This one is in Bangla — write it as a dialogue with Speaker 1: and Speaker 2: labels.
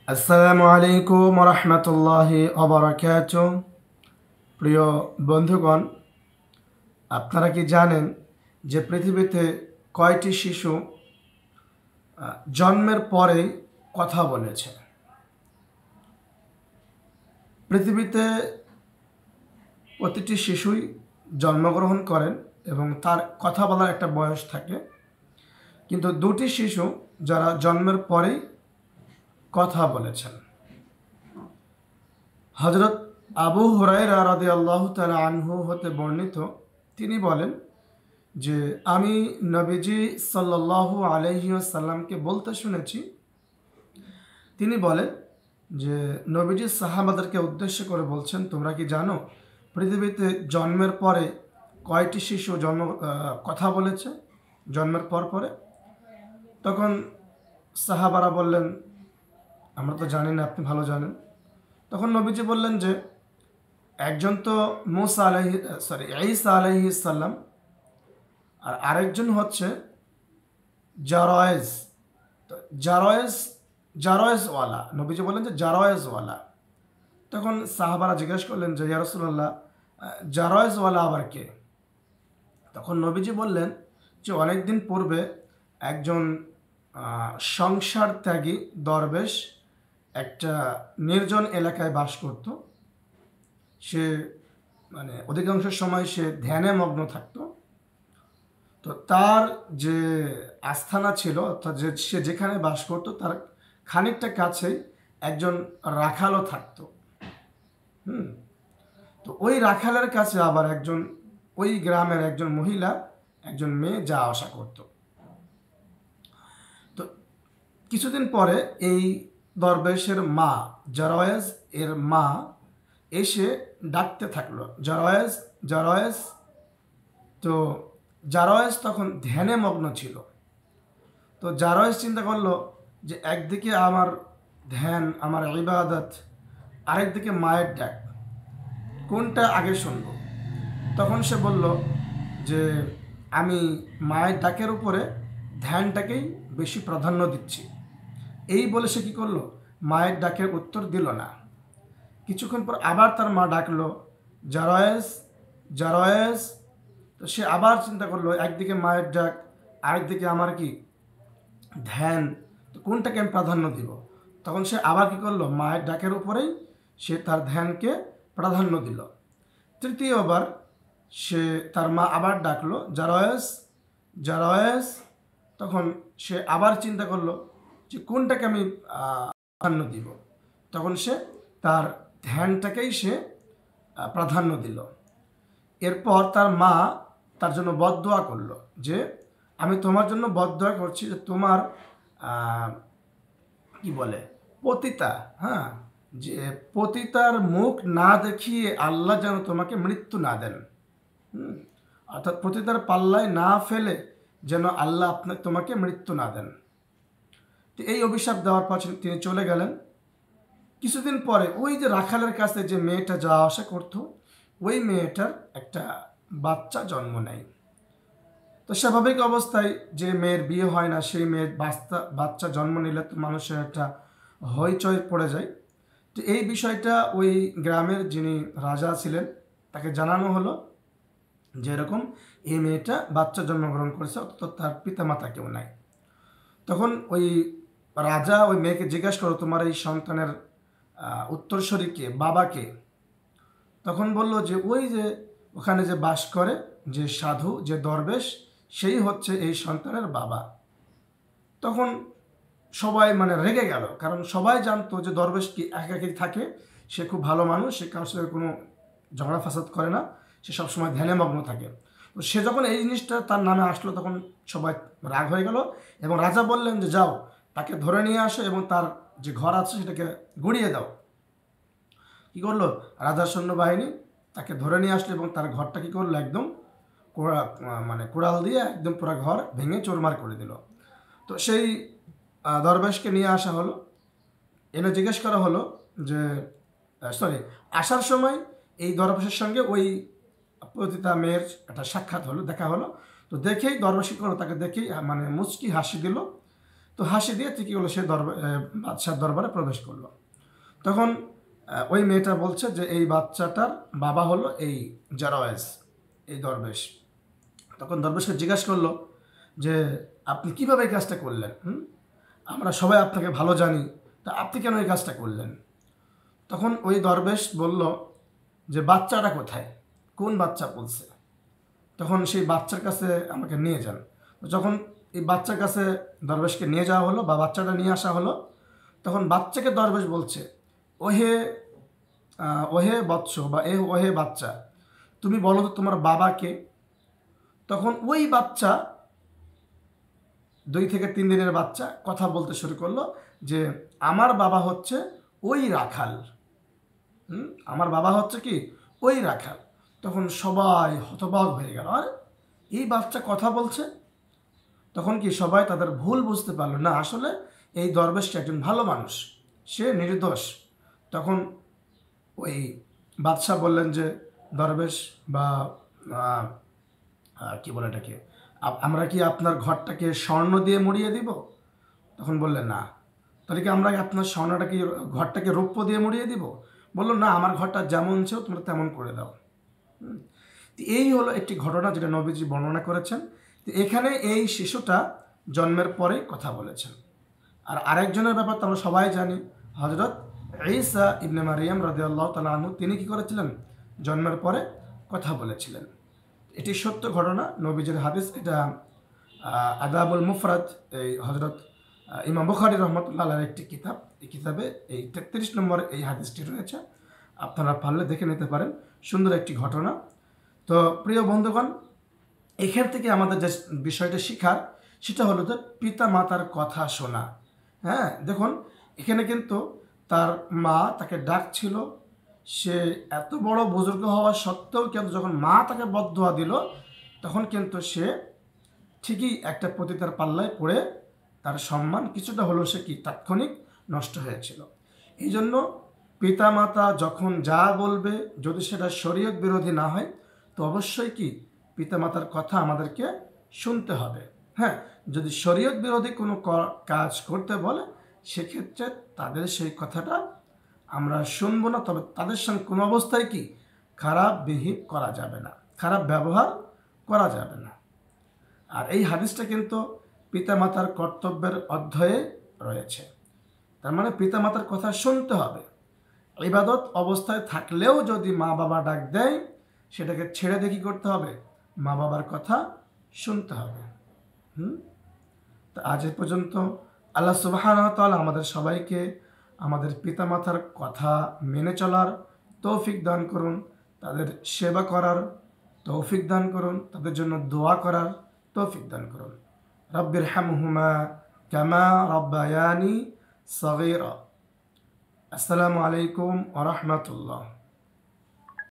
Speaker 1: আসসালামু আলাইকুম রহমতুল্লাহি অবরাকাতুহ। প্রিয় বন্ধুগণ, আপনারা কি জানেন যে পৃথিবীতে কয়টি শিশু জন্মের পরেই কথা বলেছে? পৃথিবীতে প্রতিটি শিশুই জন্মগ্রহণ করেন এবং তার কথা বলার একটা বয়স থাকে, কিন্তু দুটি শিশু যারা জন্মের পরেই কথা বলেছেন। হযরত আবু হুরায়রা রাদিয়াল্লাহু তাআলা আনহু হতে বর্ণিত, তিনি বলেন যে আমি নবীজি সাল্লাল্লাহু আলাইহি ওয়াসাল্লামকে বলতে শুনেছি, তিনি বলেন যে নবীজি সাহাবাদেরকে উদ্দেশ্য করে বলছেন, তোমরা কি জানো পৃথিবীতে জন্মের পরে কয়টি শিশু কথা বলেছে জন্মের পর পরে? তখন সাহাবারা বললেন, আমরা তো জানি না, আপনি ভালো জানেন। তখন নবীজি বললেন যে একজন তো ঈসা আলাইহিস সালাম, আর আরেকজন হচ্ছে জারয়েজ। তো জারয়েজওয়ালা, নবীজি বললেন যে জারয়েজওয়ালা। তখন সাহাবারা জিজ্ঞেস করলেন যে ইয়া রাসূলুল্লাহ, জারয়েজওয়ালা আবার কে? তখন নবীজি বললেন যে অনেকদিন পূর্বে একজন সংসার ত্যাগী দরবেশ একটা নির্জন এলাকায় বাস করত। সে অধিকাংশ সময় সে ধ্যানে মগ্ন থাকতো। তো তার যে আস্থানা ছিল, অর্থাৎ সে যেখানে বাস করতো তার খানিকটা কাছেই একজন রাখালও থাকতো। তো ওই রাখালের কাছে আবার ওই গ্রামের একজন মহিলা, একজন মেয়ে যাওয়া আসা করত। তো কিছুদিন পরে এই দরবেশের মা, জারয়েজ এর মা এসে ডাকতে থাকলো, জারয়েজ, জারয়েজ। তো জারয়েজ তখন ধ্যানে মগ্ন ছিল। তো জারয়েজ চিন্তা করলো যে একদিকে আমার ধ্যান, আমার ইবাদত, আরেকদিকে মায়ের ডাক, কোনটা আগে শুনবো? তখন সে বলল যে আমি মায়ের ডাকের উপরে ধ্যানটাকেই বেশি প্রাধান্য দিচ্ছি। এই বলে সে কী করলো, মায়ের ডাকের উত্তর দিল না। কিছুক্ষণ পর আবার তার মা ডাকলো, জারয়েজ, জারয়েজ। তো সে আবার চিন্তা করলো, একদিকে মায়ের ডাক, আরেকদিকে আমার কি ধ্যান, তো কোনটাকে আমি প্রাধান্য দিব? তখন সে আবার কী করলো, মায়ের ডাকের উপরেই সে তার ধ্যানকে প্রাধান্য দিল। তৃতীয়বার সে তার মা আবার ডাকলো, জারয়েজ, জারয়েজ। তখন সে আবার চিন্তা করলো যে কোনটাকে আমি প্রাধান্য দিব। তখন সে তার ধ্যানটাকেই সে প্রাধান্য দিল। এরপর তার মা তার জন্য বদদোয়া করলো যে আমি তোমার জন্য বদদোয়া করছি যে তোমার কি বলে পতিতা, যে পতিতার মুখ না দেখিয়ে আল্লাহ যেন তোমাকে মৃত্যু না দেন। অর্থাৎ পতিতার পাল্লায় না ফেলে যেন আল্লাহ তোমাকে মৃত্যু না দেন। তো এই অভিশাপ দেওয়ার পর তিনি চলে গেলেন। কিছুদিন পরে ওই যে রাখালের কাছে যে মেয়েটা যাওয়া আসা করতো, ওই মেয়েটার একটা বাচ্চা জন্ম নেয়। তো স্বাভাবিক অবস্থায় যে মেয়ের বিয়ে হয় না, সেই মেয়ের বাচ্চা জন্ম নিলে তো মানুষের একটা হইচই পড়ে যায়। তো এই বিষয়টা ওই গ্রামের যিনি রাজা ছিলেন তাকে জানানো হলো যে এরকম এই মেয়েটা বাচ্চা জন্মগ্রহণ করেছে, অর্থাৎ তার পিতামাতা কেউ নাই। তখন ওই রাজা ওই মেয়েকে জিজ্ঞাসা করো, তোমার এই সন্তানের উত্তরসূরি কে, বাবাকে? তখন বলল যে ওই যে ওখানে যে বাস করে যে সাধু, যে দরবেশ, সেই হচ্ছে এই সন্তানের বাবা। তখন সবাই রেগে গেল, কারণ সবাই জানতো যে দরবেশ কি একাকী থাকে, সে খুব ভালো মানুষ, সে কারোর সাথে কোনো ঝগড়া ফাসাদ করে না, সে সবসময় ধ্যানে মগ্ন থাকে। তো সে যখন এই জিনিসটা তার নামে আসলো, তখন সবাই রাগ হয়ে গেল এবং রাজা বললেন যে যাও, তাকে ধরে নিয়ে আসো এবং তার যে ঘর আছে সেটাকে গুড়িয়ে দাও। কী করলো, রাজার সৈন্যবাহিনী তাকে ধরে নিয়ে আসলো এবং তার ঘরটা কী করলো, একদম কুড়াল দিয়ে একদম পুরো ঘর ভেঙে চুরমার করে দিল। তো সেই দরবেশকে নিয়ে আসা হলো, এনে জিজ্ঞেস করা হলো যে আসার সময় এই দরবেশের সঙ্গে ওই পতিতা মেয়ের একটা সাক্ষাৎ হলো, দেখা হলো। তো দেখেই দরবেশ করলো, তাকে দেখেই মুচকি হাসি দিল। তো হাসি দিয়ে ঠিকই হলো সে বাদশার দরবারে প্রবেশ করলো। তখন ওই মেয়েটা বলছে যে এই বাচ্চাটার বাবা হলো এই জারওয়াজ, এই দরবেশ। তখন দরবেশকে জিজ্ঞাসা করলো যে আপনি কিভাবে এই কাজটা করলেন? আমরা সবাই আপনাকে ভালো জানি, তা আপনি কেন এই কাজটা করলেন? তখন ওই দরবেশ বলল যে বাচ্চাটা কোথায়, কোন বাচ্চা বলছে? তখন সেই বাচ্চার কাছে আমাকে নিয়ে যান। যখন এই বাচ্চার কাছে দরবেশকে নিয়ে যাওয়া হলো বা বাচ্চাটা নিয়ে আসা হলো, তখন বাচ্চাকে দরবেশ বলছে, ওহে ওহে বৎস বা ওহে বাচ্চা, তুমি বলো তো তোমার বাবাকে। তখন ওই বাচ্চা 2 থেকে 3 দিনের বাচ্চা কথা বলতে শুরু করলো যে আমার বাবা হচ্ছে ওই রাখাল। আমার বাবা হচ্ছে কি ওই রাখাল। তখন সবাই হতবাক হয়ে গেল, আর এই বাচ্চা কথা বলছে। তখন কি সবাই তাদের ভুল বুঝতে পারলো, না আসলে এই দরবেশটা একজন ভালো মানুষ, সে নির্দোষ। তখন ওই বাদশাহ বললেন যে দরবেশ বা কি বলে এটাকে, আমরা কি আপনার ঘরটাকে স্বর্ণ দিয়ে মুড়িয়ে দিব? তখন বললেন না। তাহলে কি আমরা আপনার ঘরটাকে রৌপ্য দিয়ে মুড়িয়ে দিব? বললো না, আমার ঘরটা যেমন ছিল তোমরা তেমন করে দাও। এই হলো একটি ঘটনা যেটা নবীজি বর্ণনা করেছেন। তো এখানে এই শিশুটা জন্মের পরে কথা বলেছেন। আর আরেকজনের ব্যাপার তো আমরা সবাই জানি, হযরত ঈসা ইবনে মারিয়াম রাদিয়াল্লাহু তাআলা আনহু, তিনি কি করেছিলেন? জন্মের পরে কথা বলেছিলেন। এটি সত্য ঘটনা, নবীজির হাদিস। এটা আদাবুল মুফরাদ, এই হযরত ইমাম বুখারী রহমাতুল্লাহ আলাইহির একটি কিতাব। এই কিতাবে এই 33 নম্বর এই হাদিসটি রয়েছে, আপনারা পারলে দেখে নিতে পারেন। সুন্দর একটি ঘটনা। তো প্রিয় বন্ধুগণ, এখান থেকে আমাদের যে বিষয়টা শিখার, সেটা হলো যে পিতা মাতার কথা শোনা। হ্যাঁ, দেখুন এখানে কিন্তু তার মা তাকে ডাকছিল, সে এত বড় বুজুর্গ হওয়া সত্ত্বেও কিন্তু যখন মা তাকে বদদোয়া দিল, তখন কিন্তু সে ঠিকই একটা পতিতার পাল্লায় পড়ে তার সম্মান কিছুটা হলেও সে কি তাৎক্ষণিক নষ্ট হয়েছিল। এই জন্য পিতামাতা যখন যা বলবে, যদি সেটা শরীয়ত বিরোধী না হয়, তো অবশ্যই কি পিতামাতার কথা আমাদেরকে শুনতে হবে। হ্যাঁ, যদি শরীয়ত বিরোধী কোনো কাজ করতে বলে, সেক্ষেত্রে তাদের সেই কথাটা আমরা শুনবো না। তবে তাদের সঙ্গে কোনো অবস্থায় কি খারাপ বিহেভ করা যাবে না, খারাপ ব্যবহার করা যাবে না। আর এই হাদিসটা কিন্তু পিতামাতার কর্তব্যের অধ্যায়ে রয়েছে। তার মানে পিতামাতার কথা শুনতে হবে। ইবাদত অবস্থায় থাকলেও যদি মা বাবা ডাক দেয়, সেটাকে ছেড়ে দিয়ে কী করতে হবে? মা বাবার কথা শুনতে হবে। তো আজ এ পর্যন্ত। আল্লাহ সুবহানাহু ওয়া তাআলা আমাদের সবাইকে আমাদের পিতামাতার কথা মেনে চলার তৌফিক দান করুন, তাদের সেবা করার তৌফিক দান করুন, তাদের জন্য দোয়া করার তৌফিক দান করুন। রব্বিরহামহুমা কামা রব্বায়ানি সগীরা। আসসালামু আলাইকুম ওয়া রাহমাতুল্লাহ।